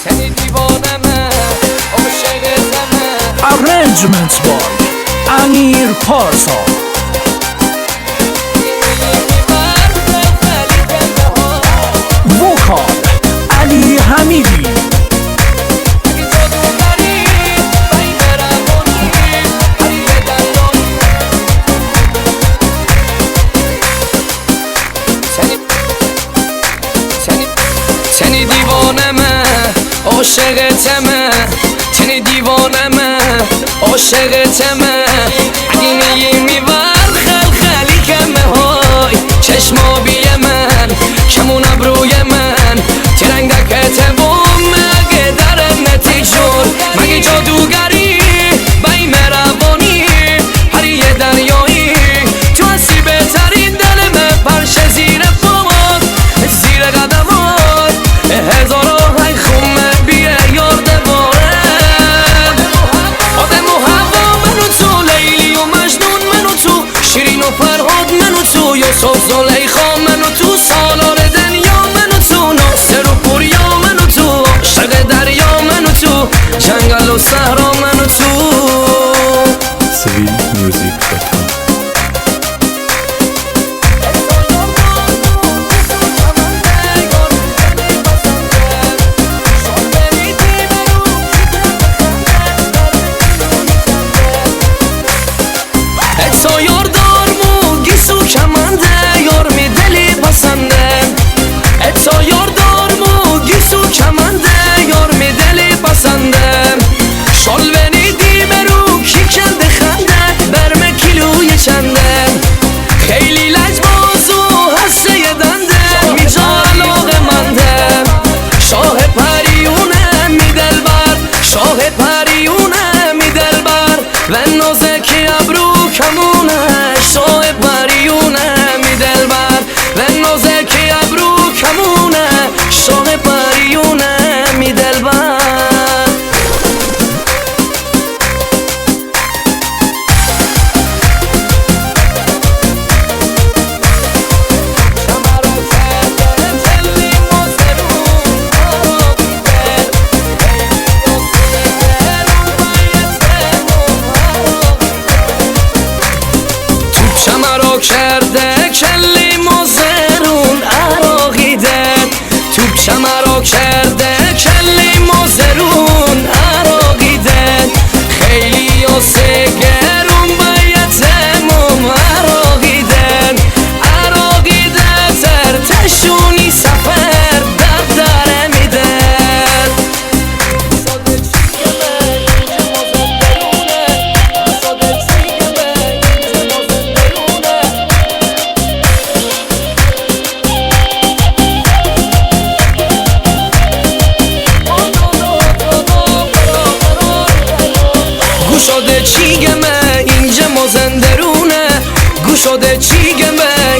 سنی دیوانمه عاشقتمه. Arrangements by امیر پارسا. وکال علی حمیدی. سنی دیوانمه عاشقتمه. سنی دیوانمه عاشقتمه. اگه میگی میبر خلخلی کمه های چشمابی من کمون ابروی من ترنگ دکته بوم مگه در نتیجون مگه جادوگری بای مروانی هر یه دریایی تو هستی بهترین دل من پرشه زیر پامات زیر قدمات هزارا های خومه بیه یار دوارم آدم و هوا منو تو لیلی و مجنون منو تو شیرین و فرهاد منو تو یوسف زلیخا منو تو سالار دنیا منو تو ناصر و پوریا منو تو عاشق دریا منو تو جنگل و صحرا منو تو. civilmusic.com اتسا یار دارمو گیسو کمنده یار می دلی پسنده. اتسا یار دارمو گیسو کمنده یار می دلی پسنده. شال بنیدی برو کی کنده خنده برم کیلوی چنده. خیلی لجبازو هسته یه دنده میجا علاقه منده. شاه پریونه می دلبر شاه پریونه می دلبر و نازکی ابرو کمونه. شاه پریونه می دلبر و نازکی ابرو کمونه. شاه پریونه می دلبر. شمرا کرده کلی مزرون عراقیدن. توپ شمرا کرده کلی مزرون عراقیدن. خیلی سگرون بایتمون عراقیدن. عراقیدن ترتشونی سفر داره میدن. گوشاده چی گمه اینجا مازندرونه. گوشاده چی گمه